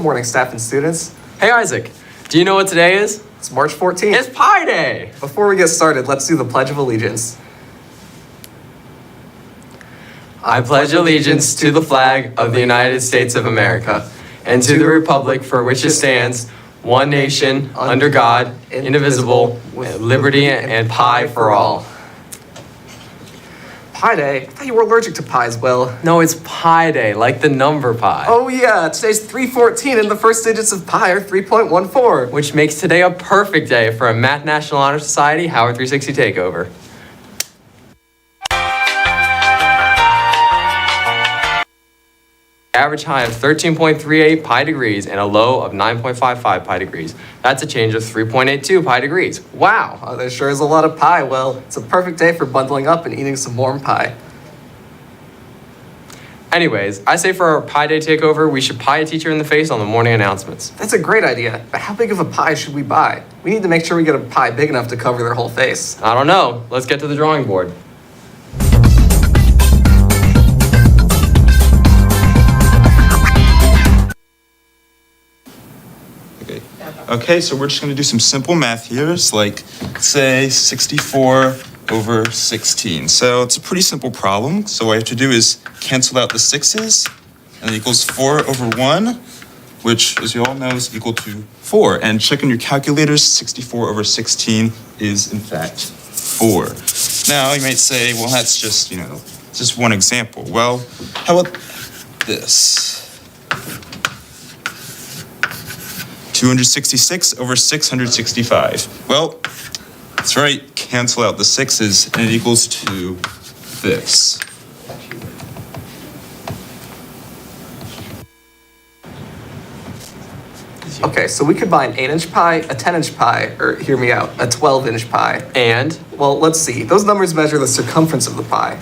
morning, staff and students. Hey, Isaac. Do you know what today is? It's March 14th. It's Pi Day! Before we get started, let's do the Pledge of Allegiance. I pledge allegiance to the flag of the United States of America and to the republic for which it stands, one nation, under God, indivisible, with liberty and pie for all. Pi Day? I thought you were allergic to pie as well. No, it's Pi Day, like the number pi. Oh yeah, today's 314 and the first digits of pi are 3.14. Which makes today a perfect day for a Math National Honor Society Howard 360 Takeover. Average high of 13.38 pi degrees and a low of 9.55 pi degrees. That's a change of 3.82 pi degrees. Wow. Oh, there sure is a lot of pie. Well, it's a perfect day for bundling up and eating some warm pie. Anyways, I say for our Pi Day takeover, we should pie a teacher in the face on the morning announcements. That's a great idea, but how big of a pie should we buy? We need to make sure we get a pie big enough to cover their whole face. I don't know. Let's get to the drawing board. Okay, so we're just going to do some simple math here. It's like, say, 64 over 16. So it's a pretty simple problem. So what I have to do is cancel out the 6's, and it equals 4 over 1, which, as you all know, is equal to 4. And check on your calculators, 64 over 16 is, in fact, 4. Now, you might say, well, that's just, just one example. Well, how about this? 266 over 665. Well, that's right, cancel out the 6's, and it equals to this. Okay, so we could buy an 8-inch pie, a 10-inch pie, or hear me out, a 12-inch pie. And? Well, let's see. Those numbers measure the circumference of the pie.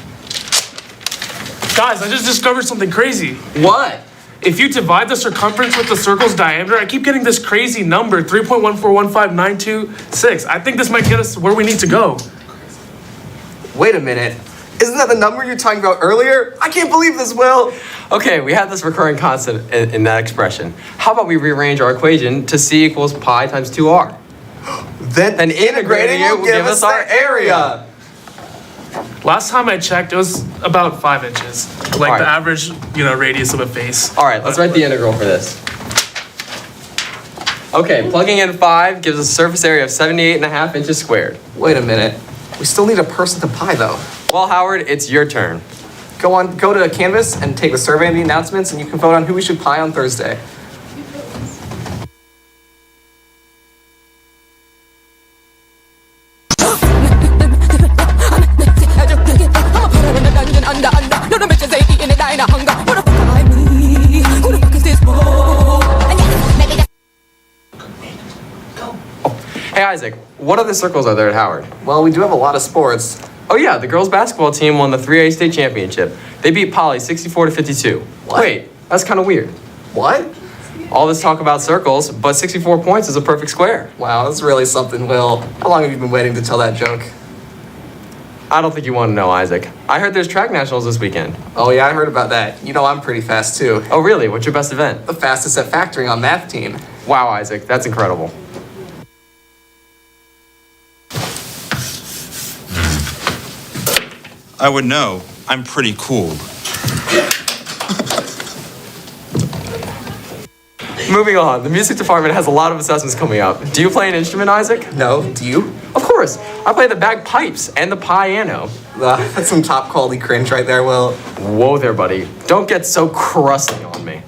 Guys, I just discovered something crazy. What? If you divide the circumference with the circle's diameter, I keep getting this crazy number, 3.1415926. I think this might get us where we need to go. Wait a minute. Isn't that the number you were talking about earlier? I can't believe this, Will. Okay, we have this recurring constant in that expression. How about we rearrange our equation to c equals pi times 2r? Then integrating it will give us our area. Last time I checked, it was about 5 inches. Like All right. the average, radius of a face. All right, let's write the integral for this. Okay, plugging in 5 gives us a surface area of 78.5 inches squared. Wait a minute. We still need a person to pi, though. Well, Howard, it's your turn. Go to Canvas and take the survey and the announcements, and you can vote on who we should pi on Thursday. Hey, Isaac, what other circles are there at Howard? Well, we do have a lot of sports. Oh yeah, the girls' basketball team won the 3A state championship. They beat Poly 64-52. What? Wait, that's kind of weird. What? All this talk about circles, but 64 points is a perfect square. Wow, that's really something, Will. How long have you been waiting to tell that joke? I don't think you want to know, Isaac. I heard there's track nationals this weekend. Oh yeah, I heard about that. I'm pretty fast, too. Oh really? What's your best event? The fastest at factoring on math team. Wow, Isaac, that's incredible. I would know. I'm pretty cool. Moving on, the music department has a lot of assessments coming up. Do you play an instrument, Isaac? No, do you? Of course. I play the bagpipes and the piano. That's some top quality cringe right there, Will. Whoa there, buddy. Don't get so crusty on me.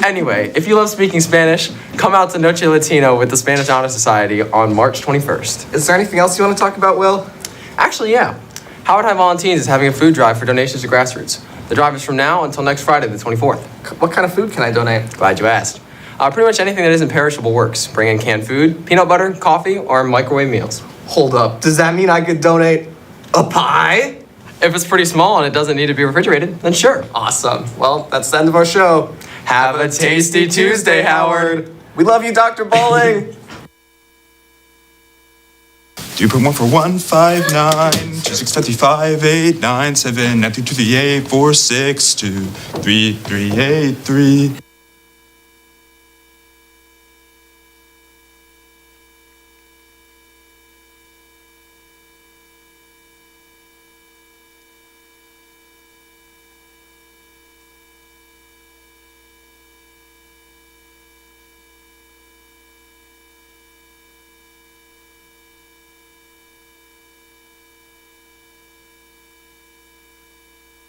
Anyway, if you love speaking Spanish, come out to Noche Latino with the Spanish Honor Society on March 21st. Is there anything else you want to talk about, Will? Actually, yeah. Howard High Volunteers is having a food drive for donations to Grassroots. The drive is from now until next Friday, the 24th. What kind of food can I donate? Glad you asked. Pretty much anything that isn't perishable works. Bring in canned food, peanut butter, coffee, or microwave meals. Hold up. Does that mean I could donate a pie? If it's pretty small and it doesn't need to be refrigerated, then sure. Awesome. Well, that's the end of our show. Have a tasty Tuesday, Howard. We love you, Dr. Bowling. 3.1 for 1, 5, 9, 2, 6, 55, 8, 9, 7, 9, 2 to the 8, 4, 6, 2, 3, 3, 8, 3.